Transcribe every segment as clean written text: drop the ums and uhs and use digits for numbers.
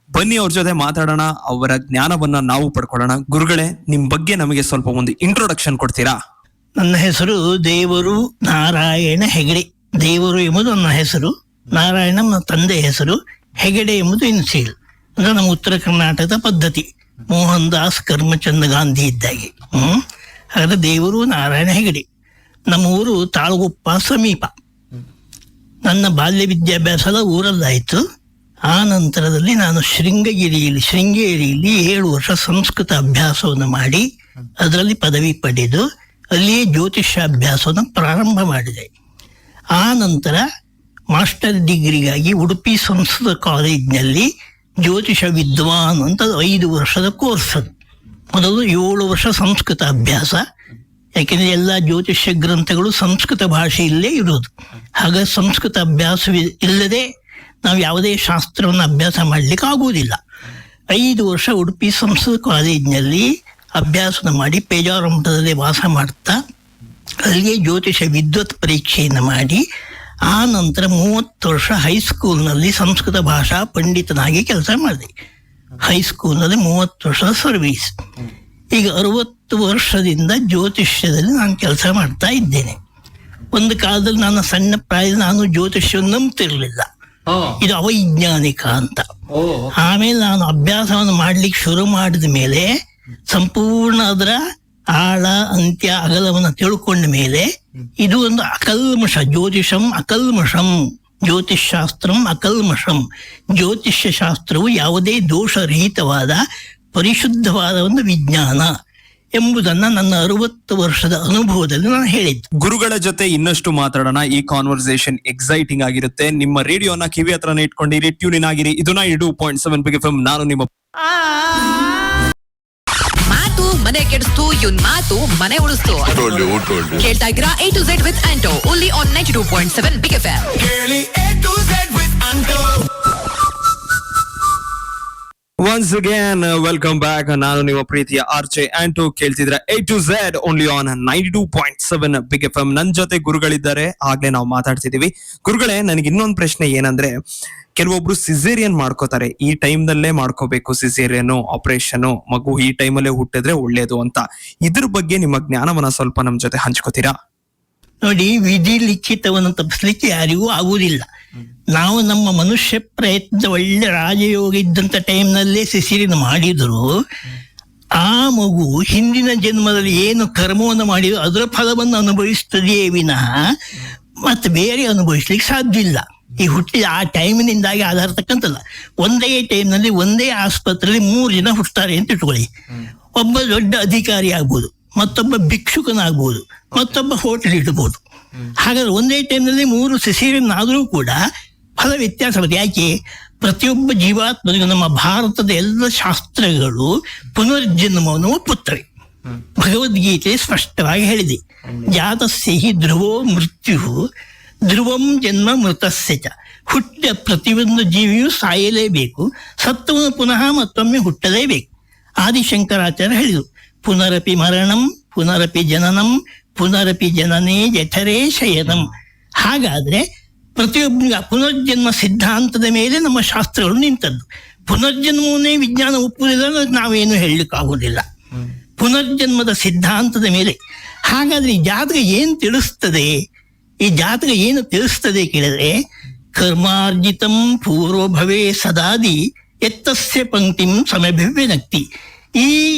ಬನ್ನಿ ಅವ್ರ ಜೊತೆ ಮಾತಾಡೋಣ, ಅವರ ಜ್ಞಾನವನ್ನ ನಾವು ಪಡ್ಕೊಳ್ಳೋಣ. ಗುರುಗಳೇ, ನಿಮ್ ಬಗ್ಗೆ ನಮಗೆ ಸ್ವಲ್ಪ ಒಂದು ಇಂಟ್ರೊಡಕ್ಷನ್ ಕೊಡ್ತೀರಾ? ನನ್ನ ಹೆಸರು ದೇವರು ನಾರಾಯಣ ಹೆಗಡೆ. ದೇವರು ಎಂಬುದು ನನ್ನ ಹೆಸರು, ನಾರಾಯಣ ನನ್ನ ತಂದೆ ಹೆಸರು, ಹೆಗಡೆ ಎಂಬುದು ಇನ್ಸಿಲ್. ಅಂದ್ರೆ ನಮ್ಮ ಉತ್ತರ ಕರ್ನಾಟಕದ ಪದ್ಧತಿ, ಮೋಹನ್ ದಾಸ್ ಕರ್ಮಚಂದ್ ಗಾಂಧಿ ಇದ್ದಾಗೆ. ಹಾಗಾದ್ರೆ ದೇವರು ನಾರಾಯಣ ಹೆಗಡೆ. ನಮ್ಮ ಊರು ತಾಳಗುಪ್ಪ ಸಮೀಪ. ನನ್ನ ಬಾಲ್ಯ ವಿದ್ಯಾಭ್ಯಾಸ ಎಲ್ಲ ಊರಲ್ಲಾಯಿತು. ಆ ನಂತರದಲ್ಲಿ ನಾನು ಶೃಂಗೇರಿಯಲ್ಲಿ 7 ವರ್ಷ ಸಂಸ್ಕೃತ ಅಭ್ಯಾಸವನ್ನು ಮಾಡಿ ಅದರಲ್ಲಿ ಪದವಿ ಪಡೆದು ಅಲ್ಲಿಯೇ ಜ್ಯೋತಿಷ್ಯಾಭ್ಯಾಸವನ್ನು ಪ್ರಾರಂಭ ಮಾಡಿದೆ. ಆ ನಂತರ ಮಾಸ್ಟರ್ ಡಿಗ್ರಿಗಾಗಿ ಉಡುಪಿ ಸಂಸ್ಕೃತ ಕಾಲೇಜಿನಲ್ಲಿ ಜ್ಯೋತಿಷ ವಿದ್ವಾನ್ ಅಂತ 5 ವರ್ಷದ ಕೋರ್ಸ್. ಮೊದಲು 7 ವರ್ಷ ಸಂಸ್ಕೃತ ಅಭ್ಯಾಸ, ಯಾಕೆಂದರೆ ಎಲ್ಲ ಜ್ಯೋತಿಷ್ಯ ಗ್ರಂಥಗಳು ಸಂಸ್ಕೃತ ಭಾಷೆಯಲ್ಲೇ ಇರೋದು. ಹಾಗಾಗಿ ಸಂಸ್ಕೃತ ಅಭ್ಯಾಸ ಇಲ್ಲದೆ ನಾವು ಯಾವುದೇ ಶಾಸ್ತ್ರವನ್ನು ಅಭ್ಯಾಸ ಮಾಡಲಿಕ್ಕೆ ಆಗುವುದಿಲ್ಲ. 5 ವರ್ಷ ಉಡುಪಿ ಸಂಸ್ಕೃತ ಕಾಲೇಜಿನಲ್ಲಿ ಅಭ್ಯಾಸ ಮಾಡಿ ಪೇಜಾವರ ಮಠದಲ್ಲಿ ವಾಸ ಮಾಡ್ತಾ ಅಲ್ಲಿಯೇ ಜ್ಯೋತಿಷ ವಿದ್ವತ್ ಪರೀಕ್ಷೆಯನ್ನು ಮಾಡಿ ಆ ನಂತರ 30 ವರ್ಷ ಹೈಸ್ಕೂಲ್ನಲ್ಲಿ ಸಂಸ್ಕೃತ ಭಾಷಾ ಪಂಡಿತನಾಗಿ ಕೆಲಸ ಮಾಡಿದೆ. ಹೈಸ್ಕೂಲ್ನಲ್ಲಿ 30 ವರ್ಷದ ಸರ್ವೀಸ್. ಈಗ 60 ವರ್ಷದಿಂದ ಜ್ಯೋತಿಷ್ಯದಲ್ಲಿ ನಾನು ಕೆಲಸ ಮಾಡ್ತಾ ಇದ್ದೇನೆ. ಒಂದು ಕಾಲದಲ್ಲಿ ನನ್ನ ಸಣ್ಣ ಪ್ರಾಯದಲ್ಲಿ ನಾನು ಜ್ಯೋತಿಷ್ಯವನ್ನು ನಂಬ್ತಿರ್ಲಿಲ್ಲ, ಇದು ಅವೈಜ್ಞಾನಿಕ ಅಂತ. ಆಮೇಲೆ ನಾನು ಅಭ್ಯಾಸವನ್ನು ಮಾಡ್ಲಿಕ್ಕೆ ಶುರು ಮಾಡಿದ ಮೇಲೆ ಸಂಪೂರ್ಣ ಅದರ ಆಳ ಅಂತ್ಯ ಅಗಲವನ್ನು ತಿಳ್ಕೊಂಡ ಮೇಲೆ ಇದು ಒಂದು ಅಕಲ್ಮಷ, ಜ್ಯೋತಿಷಂ ಅಕಲ್ಮಷಂ, ಜ್ಯೋತಿಷ್ ಶಾಸ್ತ್ರಂ ಅಕಲ್ಮಷಂ, ಜ್ಯೋತಿಷ್ಯ ಶಾಸ್ತ್ರವು ಯಾವುದೇ ದೋಷರಹಿತವಾದ ಪರಿಶುದ್ಧವಾದ ಒಂದು ವಿಜ್ಞಾನ ಎಂಬುದನ್ನ ನನ್ನ 60 ವರ್ಷದ ಅನುಭವದಲ್ಲಿ ನಾನು ಹೇಳಿದ್ದು. ಗುರುಗಳ ಜೊತೆ ಇನ್ನಷ್ಟು ಮಾತಾಡೋಣ. ಈ ಕಾನ್ವರ್ಸೇಷನ್ ಎಕ್ಸೈಟಿಂಗ್ ಆಗಿರುತ್ತೆ. ನಿಮ್ಮ ರೇಡಿಯೋನ ಕಿವಿ ಹತ್ರನೇ ಇಟ್ಕೊಂಡಿರಿ, ಟ್ಯೂನ್ ಆಗಿರಿ. ಇದು 92.7 ಬಿಗ್ ಎಫ್ಎಂ. ನಾನು ನಿಮ್ಮ ಮಾತು ಮನೆ ಕೆಡಿಸ್ತು, ಇವನ್ ಮಾತು ಮನೆ ಉಳಿಸ್ತು. ಕೇಳ್ತಾ ಇದ್ದೀರಾ A to Z with Anto, only on 92.7 big FM. Once again welcome back. ನಾನು ನಿಮ್ಮ ಪ್ರೀತಿಯ ಆರ್ಜೆ ಆಂಟೋ. ಕೇಳ್ತಿದ್ರೆ A to Z only on 92.7 big F M. ನನ್ ಜೊತೆ ಗುರುಗಳಿದ್ದಾರೆ, ಆಗ್ಲೇ ನಾವು ಮಾತಾಡ್ತಿದೀವಿ. ಗುರುಗಳೇ, ನನಗೆ ಇನ್ನೊಂದು ಪ್ರಶ್ನೆ ಏನಂದ್ರೆ, ಕೆಲವೊಬ್ರು ಸಿಸೇರಿಯನ್ ಮಾಡ್ಕೋತಾರೆ. ಈ ಟೈಮ್ ನಲ್ಲೇ ಮಾಡ್ಕೋಬೇಕು ಸಿಸೇರಿಯನ್ ಆಪರೇಷನ್, ಮಗು ಈ ಟೈಮಲ್ಲೇ ಹುಟ್ಟಿದ್ರೆ ಒಳ್ಳೇದು ಅಂತ. ಇದ್ರ ಬಗ್ಗೆ ನಿಮ್ಮ ಜ್ಞಾನವನ್ನ ಸ್ವಲ್ಪ ನಮ್ ಜೊತೆ ಹಂಚ್ಕೋತೀರಾ? ನೋಡಿ, ವಿಧಿ ಲಿಖಿತವನ್ನು ತಪ್ಪಿಸ್ಲಿಕ್ಕೆ ಯಾರಿಗೂ ಆಗುವುದಿಲ್ಲ. ನಾವು ನಮ್ಮ ಮನುಷ್ಯ ಪ್ರಯತ್ನ ಒಳ್ಳೆ ರಾಜಯೋಗ ಇದ್ದಂತ ಟೈಮ್ನಲ್ಲೇ ಸಿಸೇರಿಯನ್ ಮಾಡಿದ್ರು ಆ ಮಗು ಹಿಂದಿನ ಜನ್ಮದಲ್ಲಿ ಏನು ಕರ್ಮವನ್ನು ಮಾಡಿದ್ರು ಅದರ ಫಲವನ್ನು ಅನುಭವಿಸ್ತದೆಯೇ ವಿನಃ ಮತ್ತೆ ಬೇರೆ ಅನುಭವಿಸ್ಲಿಕ್ಕೆ ಸಾಧ್ಯ ಇಲ್ಲ. ಈ ಹುಟ್ಟಿದ ಆ ಟೈಮಿನಿಂದಾಗಿ ಆಧಾರ ತಕ್ಕಂತಲ್ಲ. ಒಂದೇ ಟೈಮ್ನಲ್ಲಿ ಒಂದೇ ಆಸ್ಪತ್ರೆಯಲ್ಲಿ 3 ಜನ ಹುಟ್ಟುತ್ತಾರೆ ಅಂತ ಇಟ್ಕೊಳ್ಳಿ. ಒಬ್ಬ ದೊಡ್ಡ ಅಧಿಕಾರಿ ಆಗ್ಬೋದು, ಮತ್ತೊಬ್ಬ ಭಿಕ್ಷುಕನಾಗ್ಬೋದು, ಮತ್ತೊಬ್ಬ ಹೋಟೆಲ್ ಇಡ್ಬೋದು. ಹಾಗಾದ್ರೆ ಒಂದೇ ಟೈಮ್ನಲ್ಲಿ 3 ಸಿಸೇರಿಯನ್ ಆದರೂ ಕೂಡ ಫಲ ವ್ಯತ್ಯಾಸ ಆಗುತ್ತೆ. ಯಾಕೆ? ಪ್ರತಿಯೊಬ್ಬ ಜೀವಾತ್ಮನಿಗೂ ನಮ್ಮ ಭಾರತದ ಎಲ್ಲ ಶಾಸ್ತ್ರಗಳು ಪುನರ್ಜನ್ಮವನ್ನು ಒಪ್ಪುತ್ತವೆ. ಭಗವದ್ಗೀತೆ ಸ್ಪಷ್ಟವಾಗಿ ಹೇಳಿದೆ, ಜಾತಸ್ಯ ಹಿ ಧ್ರುವೋ ಮೃತ್ಯು ಧ್ರುವಂ ಜನ್ಮ ಮೃತಸ್ಯ ಚ. ಹುಟ್ಟಿದ ಪ್ರತಿಯೊಂದು ಜೀವಿಯೂ ಸಾಯಲೇಬೇಕು, ಸತ್ತವನು ಪುನಃ ಮತ್ತೊಮ್ಮೆ ಹುಟ್ಟಲೇಬೇಕು. ಆದಿಶಂಕರಾಚಾರ್ಯ ಹೇಳಿದರು, ಪುನರಪಿ ಮರಣಂ ಪುನರಪಿ ಜನನಂ ಪುನರಪಿ ಜನನೇ ಜಠರೇ ಶಯನಂ. ಹಾಗಾದ್ರೆ ಪ್ರತಿಯೊಬ್ಬನಿಗೆ ಪುನರ್ಜನ್ಮ ಸಿದ್ಧಾಂತದ ಮೇಲೆ ನಮ್ಮ ಶಾಸ್ತ್ರಗಳು ನಿಂತದ್ದು. ಪುನರ್ಜನ್ಮವನ್ನೇ ವಿಜ್ಞಾನ ಒಪ್ಪುವುದಿಲ್ಲ, ನಾವೇನು ಹೇಳಲಿಕ್ಕಾಗುವುದಿಲ್ಲ. ಪುನರ್ಜನ್ಮದ ಸಿದ್ಧಾಂತದ ಮೇಲೆ. ಹಾಗಾದ್ರೆ ಈ ಜಾತಕ ಏನು ತಿಳಿಸ್ತದೆ? ಈ ಜಾತಕ ಏನು ತಿಳಿಸ್ತದೆ ಕೇಳಿದ್ರೆ, ಕರ್ಮಾರ್ಜಿತಂ ಪೂರ್ವಭವೇ ಸದಾದಿ ಎತ್ತಸ್ಯ ಪಂಕ್ತಿಂ ಸಮಭಿವ್ಯನಕ್ತಿ. ಈ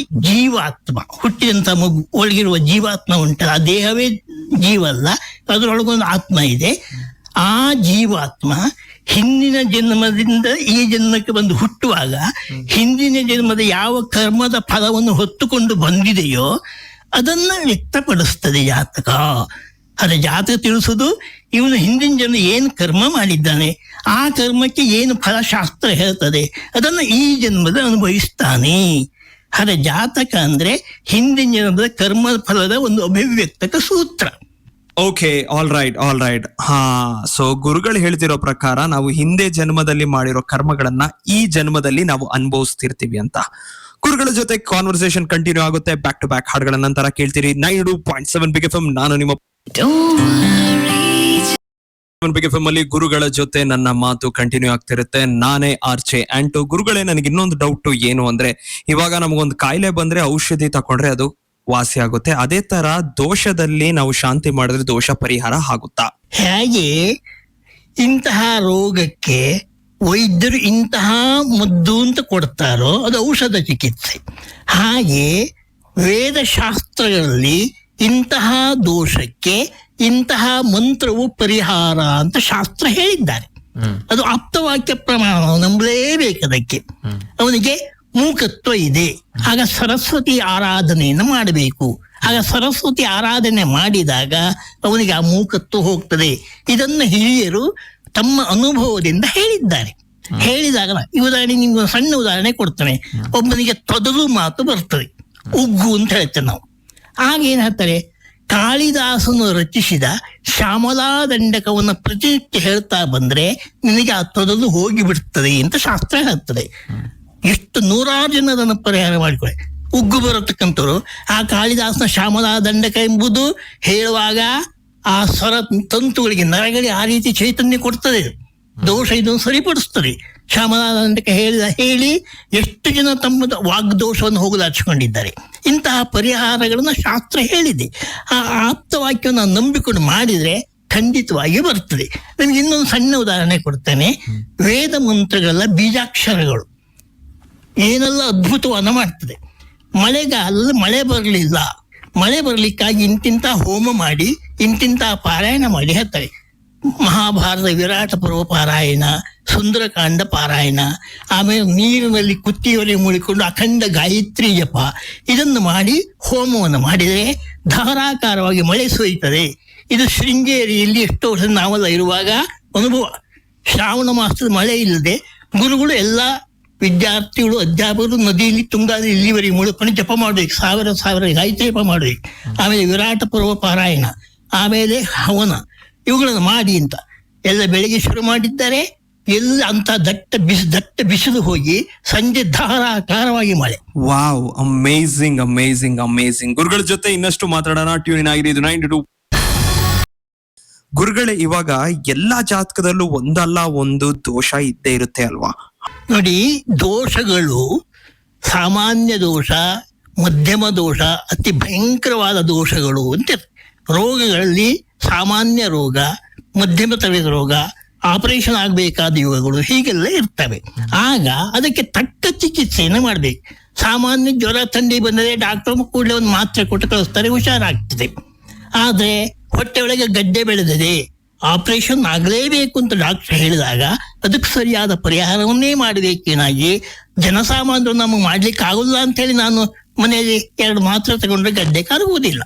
ಜೀವಾತ್ಮ, ಹುಟ್ಟಿದಂತ ಮಗು ಒಳಗಿರುವ ಜೀವಾತ್ಮ ಉಂಟಲ್ಲ, ಆ ದೇಹವೇ ಜೀವ ಅಲ್ಲ, ಅದರೊಳಗೊಂದು ಆತ್ಮ ಇದೆ. ಆ ಜೀವಾತ್ಮ ಹಿಂದಿನ ಜನ್ಮದಿಂದ ಈ ಜನ್ಮಕ್ಕೆ ಬಂದು ಹುಟ್ಟುವಾಗ ಹಿಂದಿನ ಜನ್ಮದ ಯಾವ ಕರ್ಮದ ಫಲವನ್ನು ಹೊತ್ತುಕೊಂಡು ಬಂದಿದೆಯೋ ಅದನ್ನ ವ್ಯಕ್ತಪಡಿಸ್ತದೆ ಜಾತಕ. ಅದೇ ಜಾತಕ ತಿಳಿಸೋದು ಇವನು ಹಿಂದಿನ ಜನ್ಮ ಏನು ಕರ್ಮ ಮಾಡಿದ್ದಾನೆ, ಆ ಕರ್ಮಕ್ಕೆ ಏನು ಫಲ ಶಾಸ್ತ್ರ ಹೇಳ್ತದೆ, ಅದನ್ನ ಈ ಜನ್ಮದ ಅನುಭವಿಸ್ತಾನೆ. ಅದೇ ಜಾತಕ ಅಂದ್ರೆ ಹಿಂದಿನ ಜನ್ಮದ ಕರ್ಮ ಫಲದ ಒಂದು ಅಭಿವ್ಯಕ್ತಕ ಸೂತ್ರ. Okay, all right. ಹಾ, ಸೊ ಗುರುಗಳು ಹೇಳ್ತಿರೋ ಪ್ರಕಾರ ನಾವು ಹಿಂದೆ ಜನ್ಮದಲ್ಲಿ ಮಾಡಿರೋ ಕರ್ಮಗಳನ್ನ ಈ ಜನ್ಮದಲ್ಲಿ ನಾವು ಅನುಭವಿಸ್ತಿರ್ತೀವಿ ಅಂತ. ಗುರುಗಳ ಜೊತೆ ಕಾನ್ವರ್ಸೇಷನ್ ಕಂಟಿನ್ಯೂ ಆಗುತ್ತೆ. ಬ್ಯಾಕ್ ಟು ಬ್ಯಾಕ್ ಹಾಡುಗಳ ನಂತರ ಕೇಳ್ತೀರಿ 92.7 ಬಿಗ್ ಎಫ್ ಎಂ. ನಾನು ನಿಮ್ಮ ಬಿಗ್ ಎಫ್ ಎಂ ಅಲ್ಲಿ ಗುರುಗಳ ಜೊತೆ ನನ್ನ ಮಾತು ಕಂಟಿನ್ಯೂ ಆಗ್ತಿರುತ್ತೆ. ನಾನೇ ಆರ್ಚೆ ಆಂಟೋ. ಗುರುಗಳೇ, ನನಗೆ ಇನ್ನೊಂದು ಡೌಟ್ ಏನು ಅಂದ್ರೆ, ಇವಾಗ ನಮಗೊಂದು ಕಾಯಿಲೆ ಬಂದ್ರೆ ಔಷಧಿ ತಕೊಂಡ್ರೆ ಅದು ವಾಸಿ ಆಗುತ್ತೆ. ಅದೇ ತರ ದೋಷದಲ್ಲಿ ನಾವು ಶಾಂತಿ ಮಾಡಿದ್ರೆ ದೋಷ ಪರಿಹಾರ ಆಗುತ್ತಾ? ಹೇಗೆ ಇಂತಹ ರೋಗಕ್ಕೆ ವೈದ್ಯರು ಇಂತಹ ಮದ್ದು ಅಂತ ಕೊಡ್ತಾರೋ ಅದು ಔಷಧ ಚಿಕಿತ್ಸೆ. ಹಾಗೆ ವೇದಶಾಸ್ತ್ರಗಳಲ್ಲಿ ಇಂತಹ ದೋಷಕ್ಕೆ ಇಂತಹ ಮಂತ್ರವು ಪರಿಹಾರ ಅಂತ ಶಾಸ್ತ್ರ ಹೇಳಿದ್ದಾರೆ. ಅದು ಆಪ್ತವಾಕ್ಯ ಪ್ರಮಾಣ, ನಂಬಲೇಬೇಕು ಅದಕ್ಕೆ. ಅವನಿಗೆ ಮೂಕತ್ವ ಇದೆ, ಆಗ ಸರಸ್ವತಿ ಆರಾಧನೆಯನ್ನು ಮಾಡಬೇಕು. ಆಗ ಸರಸ್ವತಿ ಆರಾಧನೆ ಮಾಡಿದಾಗ ಅವನಿಗೆ ಆ ಮೂಕತ್ವ ಹೋಗ್ತದೆ. ಇದನ್ನು ಹಿರಿಯರು ತಮ್ಮ ಅನುಭವದಿಂದ ಹೇಳಿದ್ದಾರೆ. ಹೇಳಿದಾಗ ಉದಾಹರಣೆ ನಿಮ್ಗೆ ಒಂದು ಸಣ್ಣ ಉದಾಹರಣೆ ಕೊಡ್ತಾನೆ. ಒಬ್ಬನಿಗೆ ತೊದಲು ಮಾತು ಬರ್ತದೆ, ಉಗ್ಗು ಅಂತ ಹೇಳ್ತೇವೆ ನಾವು. ಆಗ ಏನ್ ಹೇಳ್ತಾರೆ, ಕಾಳಿದಾಸನು ರಚಿಸಿದ ಶ್ಯಾಮಲಾ ದಂಡಕವನ್ನು ಪ್ರತಿನಿತ್ಯ ಹೇಳ್ತಾ ಬಂದ್ರೆ ನಿನಗೆ ಆ ತೊದಲು ಹೋಗಿ ಬಿಡ್ತದೆ ಅಂತ ಶಾಸ್ತ್ರ ಹೇಳ್ತದೆ. ಎಷ್ಟು ನೂರಾರು ಜನ ಅದನ್ನು ಪರಿಹಾರ ಮಾಡಿಕೊಳ್ಳಿ. ಉಗ್ಗು ಬರತಕ್ಕಂಥವ್ರು ಆ ಕಾಳಿದಾಸನ ಶ್ಯಾಮಲಾ ದಂಡಕ ಎಂಬುದು ಹೇಳುವಾಗ ಆ ಸ್ವರ ತಂತುಗಳಿಗೆ, ನರಗಳಿಗೆ ಆ ರೀತಿ ಚೈತನ್ಯ ಕೊಡ್ತದೆ. ದೋಷ ಇದನ್ನು ಸರಿಪಡಿಸ್ತದೆ. ಶ್ಯಾಮಲಾ ದಂಡಕ ಹೇಳಿ ಎಷ್ಟು ಜನ ತಮ್ಮ ವಾಗ್ದೋಷವನ್ನು ಹೋಗಲಾಚಿಕೊಂಡಿದ್ದಾರೆ. ಇಂತಹ ಪರಿಹಾರಗಳನ್ನ ಶಾಸ್ತ್ರ ಹೇಳಿದೆ. ಆ ಆಪ್ತವಾಕ್ಯವನ್ನು ನಂಬಿಕೊಂಡು ಮಾಡಿದ್ರೆ ಖಂಡಿತವಾಗಿ ಬರ್ತದೆ. ನಿಮ್ಗೆ ಇನ್ನೊಂದು ಸಣ್ಣ ಉದಾಹರಣೆ ಕೊಡ್ತೇನೆ. ವೇದ ಮಂತ್ರಗಳ ಬೀಜಾಕ್ಷರಗಳು ಏನೆಲ್ಲ ಅದ್ಭುತವನ್ನ ಮಾಡ್ತದೆ. ಮಳೆಗಾಲದಲ್ಲಿ ಮಳೆ ಬರಲಿಲ್ಲ, ಮಳೆ ಬರ್ಲಿಕ್ಕಾಗಿ ಇಂತಿಂತ ಹೋಮ ಮಾಡಿ ಇಂತಿಂತ ಪಾರಾಯಣ ಮಾಡಿ ಹೇಳ್ತಾರೆ. ಮಹಾಭಾರತ ವಿರಾಟ ಪರ್ವ ಪಾರಾಯಣ, ಸುಂದರಕಾಂಡ ಪಾರಾಯಣ, ಆಮೇಲೆ ನೀರಿನಲ್ಲಿ ಕುತ್ತಿಯವರೆಗೆ ಮುಳಿಕೊಂಡು ಅಖಂಡ ಗಾಯತ್ರಿ ಜಪ, ಇದನ್ನು ಮಾಡಿ ಹೋಮವನ್ನು ಮಾಡಿದರೆ ಧಾರಾಕಾರವಾಗಿ ಮಳೆ ಸುರಿಯುತ್ತದೆ. ಇದು ಶೃಂಗೇರಿಯಲ್ಲಿ ಎಷ್ಟೋ ವರ್ಷ ನಾವೆಲ್ಲ ಇರುವಾಗ ಅನುಭವ. ಶ್ರಾವಣ ಮಾಸದ ಮಳೆ ಇಲ್ಲದೆ ಗುರುಗಳು ಎಲ್ಲ ವಿದ್ಯಾರ್ಥಿಗಳು ಅಧ್ಯಾಪಕರು ನದಿಯಲ್ಲಿ ತುಂಗಾದ ಇಲ್ಲಿವರೆಗೆ ಮುಳುಕೊಂಡು ಜಪ ಮಾಡಬೇಕು, ಸಾವಿರ ಗಾಯತ್ರಿ ಜಪ ಮಾಡಬೇಕು. ಆಮೇಲೆ ವಿರಾಟ ಪರ್ವ ಪಾರಾಯಣ, ಆಮೇಲೆ ಹವನ, ಇವುಗಳನ್ನು ಮಾಡಿ ಅಂತ ಎಲ್ಲ ಬೆಳಿಗ್ಗೆ ಶುರು ಮಾಡಿದ್ದಾರೆ. ಎಲ್ಲ ಅಂತ ದಟ್ಟ ಬಿಸಿಲು ಹೋಗಿ ಸಂಜೆ ಧಾರಾಕಾರವಾಗಿ ಮಳೆ. Wow, amazing amazing amazing. ಗುರುಗಳ ಜೊತೆ ಇನ್ನಷ್ಟು ಮಾತಾಡೋಣ. ಟ್ಯೂನ್ ಆಗಿದೆ ಇದು 92. ಗುರುಗಳೇ, ಇವಾಗ ಎಲ್ಲಾ ಜಾತಕದಲ್ಲೂ ಒಂದಲ್ಲ ಒಂದು ದೋಷ ಇದ್ದೇ ಇರುತ್ತೆ ಅಲ್ವಾ? ನೋಡಿ, ದೋಷಗಳು ಸಾಮಾನ್ಯ ದೋಷ, ಮಧ್ಯಮ ದೋಷ, ಅತಿ ಭಯಂಕರವಾದ ದೋಷಗಳು ಅಂತ. ರೋಗಗಳಲ್ಲಿ ಸಾಮಾನ್ಯ ರೋಗ, ಮಧ್ಯಮ ತರಗತಿ ರೋಗ, ಆಪರೇಷನ್ ಆಗಬೇಕಾದ ಯೋಗಗಳು ಹೀಗೆಲ್ಲ ಇರ್ತವೆ. ಆಗ ಅದಕ್ಕೆ ತಕ್ಕ ಚಿಕಿತ್ಸೆಯನ್ನು ಮಾಡಬೇಕು. ಸಾಮಾನ್ಯ ಜ್ವರ ಥಂಡಿ ಬಂದರೆ ಡಾಕ್ಟರ್ ಕೂಡಲೇ ಒಂದು ಮಾತ್ರೆ ಕೊಟ್ಟು ಕಳಿಸ್ತಾರೆ, ಹುಷಾರಾಗ್ತದೆ. ಆದ್ರೆ ಹೊಟ್ಟೆ ಒಳಗೆ ಗಡ್ಡೆ ಬೆಳೆದಿದೆ, ಆಪರೇಷನ್ ಆಗಲೇಬೇಕು ಅಂತ ಡಾಕ್ಟರ್ ಹೇಳಿದಾಗ ಅದಕ್ಕೆ ಸರಿಯಾದ ಪರಿಹಾರವನ್ನೇ ಮಾಡಬೇಕೇನಾಗಿ. ಜನಸಾಮಾನ್ಯರು ನಮಗೆ ಮಾಡ್ಲಿಕ್ಕೆ ಆಗುಲ್ಲ ಅಂತ ಹೇಳಿ ನಾನು ಮನೆಯಲ್ಲಿ 2 ಮಾತ್ರೆ ತಗೊಂಡ್ರೆ ಗಡ್ಡೆ ಕರಗುವುದಿಲ್ಲ.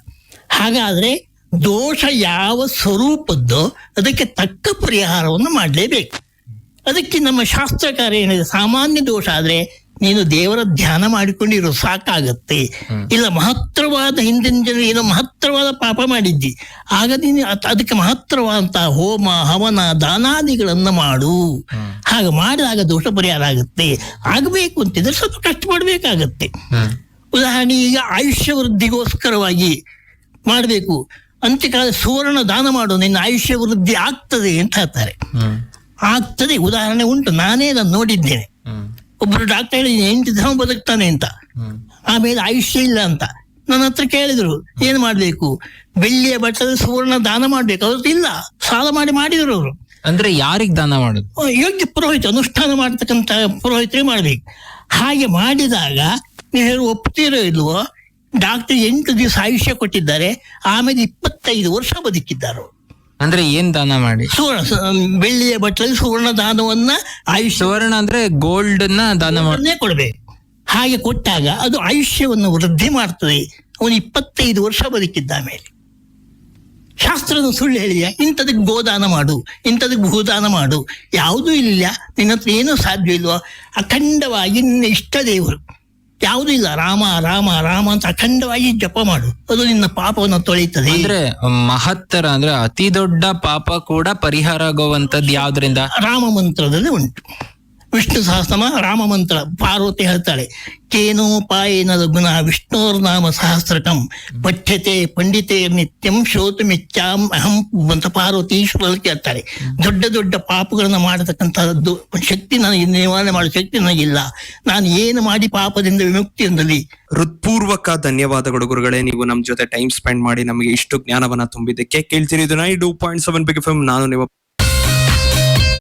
ಹಾಗಾದ್ರೆ ದೋಷ ಯಾವ ಸ್ವರೂಪದ್ದೋ ಅದಕ್ಕೆ ತಕ್ಕ ಪರಿಹಾರವನ್ನು ಮಾಡಲೇಬೇಕು. ಅದಕ್ಕೆ ನಮ್ಮ ಶಾಸ್ತ್ರಕಾರ ಏನಿದೆ, ಸಾಮಾನ್ಯ ದೋಷ ಆದ್ರೆ ನೀನು ದೇವರ ಧ್ಯಾನ ಮಾಡಿಕೊಂಡಿರೋ ಸಾಕಾಗತ್ತೆ. ಇಲ್ಲ ಮಹತ್ತರವಾದ ಹಿಂದಿನ ಜನ ಏನೋ ಮಹತ್ತರವಾದ ಪಾಪ ಮಾಡಿದ್ದಿ, ಆಗ ನೀನು ಅದಕ್ಕೆ ಮಹತ್ತರವಾದಂತಹ ಹೋಮ ಹವನ ದಾನಾದಿಗಳನ್ನ ಮಾಡು. ಹಾಗೆ ಮಾಡಿದಾಗ ದೋಷ ಪರಿಹಾರ ಆಗುತ್ತೆ. ಆಗಬೇಕು ಅಂತಿದ್ರೆ ಸ್ವಲ್ಪ ಕಷ್ಟಪಡ್ಬೇಕಾಗತ್ತೆ. ಉದಾಹರಣೆ, ಈಗ ಆಯುಷ್ಯ ವೃದ್ಧಿಗೋಸ್ಕರವಾಗಿ ಮಾಡಬೇಕು. ಅಂತ್ಯಕಾಲ ಸುವರ್ಣ ದಾನ ಮಾಡು, ನಿನ್ನ ಆಯುಷ್ಯ ವೃದ್ಧಿ ಆಗ್ತದೆ ಅಂತ ಹೇಳ್ತಾರೆ. ಆಗ್ತದೆ, ಉದಾಹರಣೆ ಉಂಟು, ನಾನೇ ಅದನ್ನು ನೋಡಿದ್ದೇನೆ. ಒಬ್ರು ಡಾಕ್ಟರ್ ಹೇಳಿ 8 ದಿನ ಬದುಕ್ತಾನೆ ಅಂತ, ಆಮೇಲೆ ಆಯುಷ್ಯ ಇಲ್ಲ ಅಂತ ನನ್ನ ಹತ್ರ ಕೇಳಿದ್ರು ಏನ್ ಮಾಡ್ಬೇಕು, ಬೆಳ್ಳಿಯ ಬಟ್ಟದ ಸುವರ್ಣ ದಾನ ಮಾಡ್ಬೇಕು. ಅವ್ರದ್ದು ಇಲ್ಲ, ಸಾಲ ಮಾಡಿದ್ರು ಅವರು. ಅಂದ್ರೆ ಯಾರಿಗ್ ದಾನ ಮಾಡುದು? ಯೋಗ್ಯ ಪುರೋಹಿತ, ಅನುಷ್ಠಾನ ಮಾಡ್ತಕ್ಕಂಥ ಪುರೋಹಿತರೇ ಮಾಡ್ಬೇಕು. ಹಾಗೆ ಮಾಡಿದಾಗ ನೀವು ಹೇಳಿ ಒಪ್ತೀರೋ ಇಲ್ವೋ, ಡಾಕ್ಟರ್ 8 ದಿವಸ ಆಯುಷ್ಯ ಕೊಟ್ಟಿದ್ದಾರೆ, ಆಮೇಲೆ 25 ವರ್ಷ ಬದುಕಿದ್ದಾರೆ. ಅಂದ್ರೆ ಏನ್ ದಾನ ಮಾಡಿ? ಬೆಳ್ಳಿಯ ಬಟ್ಟಲಲ್ಲಿ ಸುವರ್ಣ ದಾನವನ್ನ ಆಯುಷ್ಯ, ಸುವರ್ಣ ಅಂದ್ರೆ ಗೋಲ್ಡ್ ನ ದಾನ ಮಾಡಿ ಕೊಡ್ಬೇಕು. ಹಾಗೆ ಕೊಟ್ಟಾಗ ಅದು ಆಯುಷ್ಯವನ್ನು ವೃದ್ಧಿ ಮಾಡ್ತದೆ. ಅವನು 25 ವರ್ಷ ಬದುಕಿದ್ದ ಮೇಲೆ. ಶಾಸ್ತ್ರದ ಸುಳ್ಳು ಹೇಳಿದ, ಇಂಥದಕ್ಕೆ ಗೋದಾನ ಮಾಡು, ಇಂಥದಕ್ಕೆ ಭೂದಾನ ಮಾಡು, ಯಾವುದೂ ಇಲ್ಲ, ನಿನ್ನ ಹತ್ರ ಏನೂ ಸಾಧ್ಯ ಇಲ್ವೋ, ಅಖಂಡವಾಗಿ ನಿನ್ನ ಇಷ್ಟ ದೇವರು ಯಾವುದೂ ಇಲ್ಲ, ರಾಮ ರಾಮ ರಾಮ ಅಂತ ಅಖಂಡವಾಗಿ ಜಪ ಮಾಡು, ಅದು ನಿನ್ನ ಪಾಪವನ್ನು ತೊಳೆಯುತ್ತದೆ. ಅಂದ್ರೆ ಮಹತ್ತರ ಅಂದ್ರೆ ಅತಿ ದೊಡ್ಡ ಪಾಪ ಕೂಡ ಪರಿಹಾರ ಆಗುವಂತದ್ದು ಯಾವ್ದ್ರಿಂದ? ರಾಮ ಮಂತ್ರದಲ್ಲಿ ಉಂಟು. ವಿಷ್ಣು ಸಹಸ್ರನಾಮ ರಾಮ ಮಂತ್ರ. ಪಾರ್ವತಿ ಹೇಳ್ತಾಳೆ, ಕೇನೋಪಾಯೇನ ಲಘುನ ವಿಷ್ಣೋರ್ನಾಮ ಸಹಸ್ರಕಂ ಪಠ್ಯತೆ ಪಂಡಿತೆ ನಿತ್ಯಂ ಶ್ರೋತುಮಿಚ್ಛಾಂ ಅಹಂ ಅಂತ ಪಾರ್ವತಿ ಈಶ್ವರಕ್ಕೆ ಹೇಳ್ತಾರೆ. ದೊಡ್ಡ ದೊಡ್ಡ ಪಾಪಗಳನ್ನ ಮಾಡತಕ್ಕಂಥದ್ದು ಶಕ್ತಿ ನನಗೆ, ನಿವಾರಣೆ ಮಾಡೋ ಶಕ್ತಿ ನನಗಿಲ್ಲ, ನಾನು ಏನು ಮಾಡಿ ಪಾಪದಿಂದ ವಿಮುಕ್ತಿ ಹೊಂದಲಿ. ಹೃತ್ಪೂರ್ವಕ ಧನ್ಯವಾದಗಳು ಗುರುಗಳೇ, ನೀವು ನಮ್ ಜೊತೆ ಟೈಮ್ ಸ್ಪೆಂಡ್ ಮಾಡಿ ನಮಗೆ ಇಷ್ಟು ಜ್ಞಾನವನ್ನ ತುಂಬಿದ್ದಕ್ಕೆ. ಕೇಳ್ತೀರಿ ಇದು 92.7 ಬಿಗ್ ಎಫ್ ಎಂ. ನಾನು ನಿಮ್ಮ